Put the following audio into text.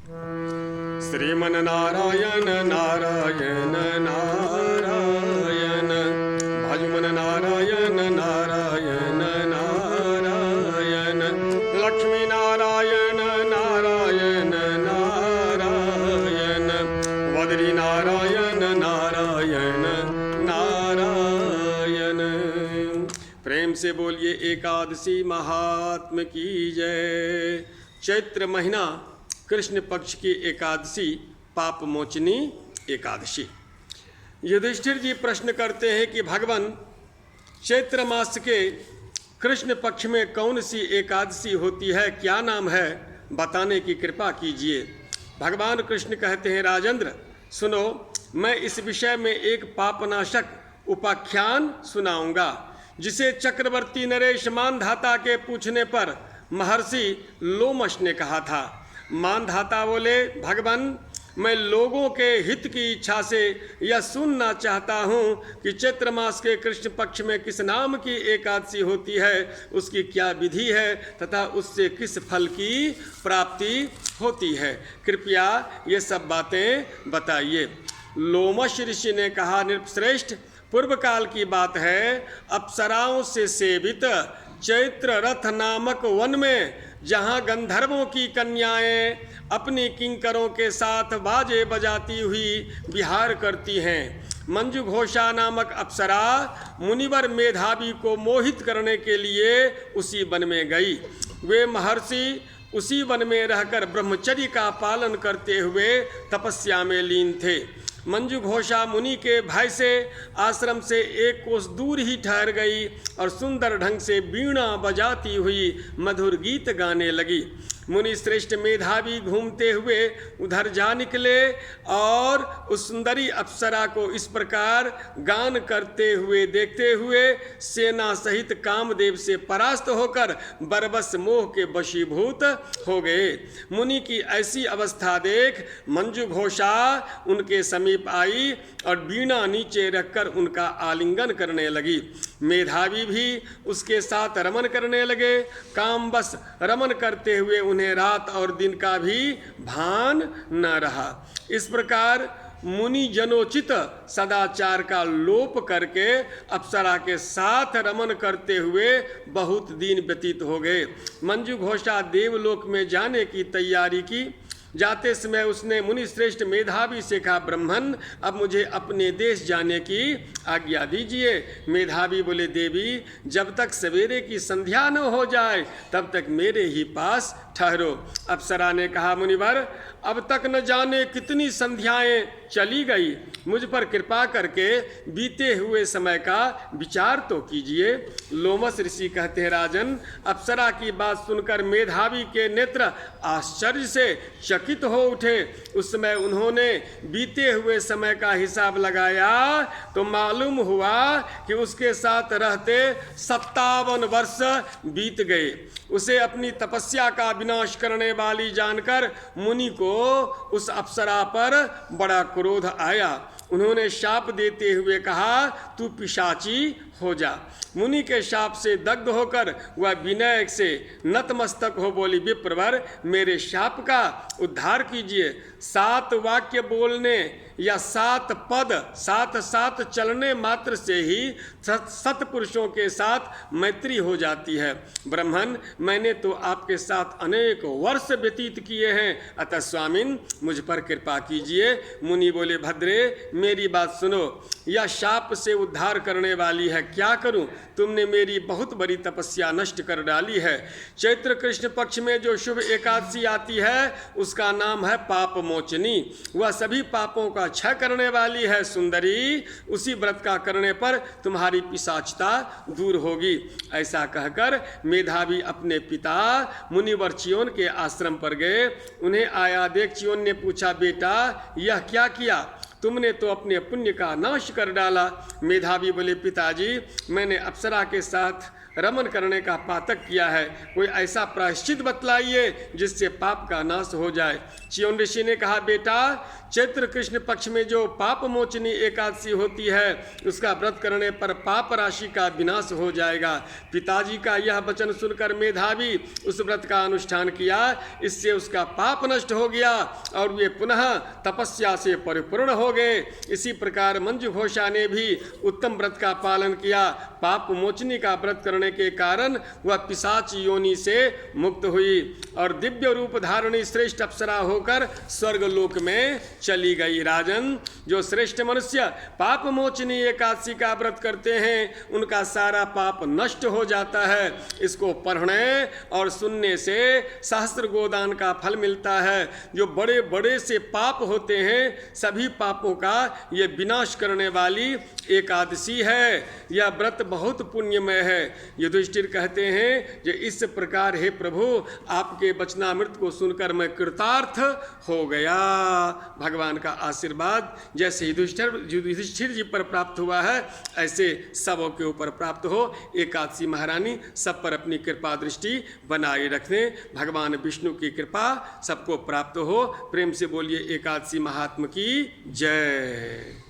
श्रीमन नारायण नारायण नारायण, भजमन नारायण नारायण नारायण, लक्ष्मी नारायण नारायण नारायण, बद्री नारायण नारायण नारायण। प्रेम से बोलिए एकादशी महात्म की जय। चैत्र महीना कृष्ण पक्ष की एकादशी पाप मोचनी एकादशी। युधिष्ठिर जी प्रश्न करते हैं कि भगवान, चैत्र मास के कृष्ण पक्ष में कौन सी एकादशी होती है, क्या नाम है, बताने की कृपा कीजिए। भगवान कृष्ण कहते हैं, राजेंद्र सुनो, मैं इस विषय में एक पापनाशक उपाख्यान सुनाऊंगा, जिसे चक्रवर्ती नरेश मानधाता के पूछने पर महर्षि लोमश ने कहा था। मानधाता बोले, भगवान, मैं लोगों के हित की इच्छा से यह सुनना चाहता हूँ कि चैत्र मास के कृष्ण पक्ष में किस नाम की एकादशी होती है, उसकी क्या विधि है तथा उससे किस फल की प्राप्ति होती है। कृपया ये सब बातें बताइए। लोमश ऋषि ने कहा, नृपश्रेष्ठ, पूर्व काल की बात है, अप्सराओं से सेवित चैत्र रथ नामक वन में जहाँ गंधर्वों की कन्याएं अपनी किंकरों के साथ बाजे बजाती हुई विहार करती हैं, मंजू घोषा नामक अप्सरा मुनिवर मेधावी को मोहित करने के लिए उसी वन में गई। वे महर्षि उसी वन में रहकर ब्रह्मचर्य का पालन करते हुए तपस्या में लीन थे। मंजू घोषा मुनि के भय से आश्रम से एक कोस दूर ही ठहर गई और सुंदर ढंग से वीणा बजाती हुई मधुर गीत गाने लगी। मुनि श्रेष्ठ मेधावी घूमते हुए उधर जा निकले और उस सुंदरी अप्सरा को इस प्रकार गान करते हुए देखते हुए सेना सहित कामदेव से परास्त होकर बरबस मोह के वशीभूत हो गए। मुनि की ऐसी अवस्था देख मंजू घोषा उनके समीप आई और वीणा नीचे रखकर उनका आलिंगन करने लगी। मेधावी भी उसके साथ रमन करने लगे। काम बस रमन करते हुए उन्हें रात और दिन का भी भान न रहा। इस प्रकार मुनि जनोचित सदाचार का लोप करके अप्सरा के साथ रमन करते हुए बहुत दिन व्यतीत हो गए। मंजू घोषा देवलोक में जाने की तैयारी की। जाते समय उसने मुनि श्रेष्ठ मेधावी से कहा, ब्रह्मन, अब मुझे अपने देश जाने की आज्ञा दीजिए। मेधावी बोले, देवी, जब तक सवेरे की संध्या न हो जाए तब तक मेरे ही पास ठहरो। अप्सरा ने कहा, मुनिवर, अब तक न जाने कितनी संध्याएं चली गई, मुझ पर कृपा करके बीते हुए समय का विचार तो कीजिए। लोमस ऋषि कहते हैं, राजन, अप्सरा की बात सुनकर मेधावी के नेत्र आश्चर्य से चकित हो उठे। उस समय उन्होंने बीते हुए समय का हिसाब लगाया तो मालूम हुआ कि उसके साथ रहते 57 वर्ष बीत गए। उसे अपनी तपस्या का विनाश करने वाली जानकर मुनि को उस अप्सरा पर बड़ा क्रोध आया। उन्होंने शाप देते हुए कहा, तू पिशाची हो जा। मुनि के शाप से दग्ध होकर वह विनय से नतमस्तक हो बोली, विप्रवर, मेरे शाप का उद्धार कीजिए। 7 वाक्य बोलने या 7 पद साथ साथ चलने मात्र से ही सत्पुरुषों के साथ मैत्री हो जाती है। ब्रह्मन, मैंने तो आपके साथ अनेक वर्ष व्यतीत किए हैं, अतः स्वामिन मुझ पर कृपा कीजिए। मुनि बोले, भद्रे, मेरी बात सुनो, यह शाप से उद्धार करने वाली है, क्या करूं? तुमने मेरी बहुत बड़ी तपस्या नष्ट कर डाली है। चैत्र कृष्ण पक्ष में जो शुभ एकादशी आती है उसका नाम है पाप मोचनी। वह सभी पापों का क्षय करने वाली है। सुंदरी, उसी व्रत का करने पर तुम्हारी पिशाचता दूर होगी। ऐसा कहकर मेधावी अपने पिता मुनिवर च्योन के आश्रम पर गए। उन्हें आया देख च्योन ने पूछा, बेटा, यह क्या किया? तुमने तो अपने पुण्य का नाश कर डाला। मेधावी बोले, पिताजी, मैंने अप्सरा के साथ रमन करने का पातक किया है, कोई ऐसा प्रायश्चित बतलाइए जिससे पाप का नाश हो जाए। च्योन ऋषि ने कहा, बेटा चैत्र कृष्ण पक्ष में जो पाप मोचनी एकादशी होती है उसका व्रत करने पर पाप राशि का विनाश हो जाएगा। पिताजी का यह वचन सुनकर मेधावी उस व्रत का अनुष्ठान किया, इससे उसका पाप नष्ट हो गया और वे पुनः तपस्या से परिपूर्ण हो गए। इसी प्रकार मंजू घोषा ने भी उत्तम व्रत का पालन किया। पाप मोचनी का व्रत करने के कारण वह पिशाच योनि से मुक्त हुई और दिव्य रूप धारणी श्रेष्ठ अप्सरा होकर स्वर्ग लोक में चली गई। राजन, जो श्रेष्ठ मनुष्य पाप मोचनी एकादशी का व्रत करते हैं उनका सारा पाप नष्ट हो जाता है। इसको पढ़ने और सुनने से सहस्त्र गोदान का फल मिलता है। जो बड़े बड़े से पाप होते हैं सभी पापों का ये विनाश करने वाली एकादशी है। यह व्रत बहुत पुण्यमय है। युधिष्ठिर कहते हैं कि इस प्रकार हे प्रभु आपके वचनामृत को सुनकर मैं कृतार्थ हो गया। भगवान का आशीर्वाद जैसे युधिष्ठिर जी पर प्राप्त हुआ है ऐसे सबों के ऊपर प्राप्त हो। एकादशी महारानी सब पर अपनी कृपा दृष्टि बनाए रखने। भगवान विष्णु की कृपा सबको प्राप्त हो। प्रेम से बोलिए एकादशी महात्मा की जय।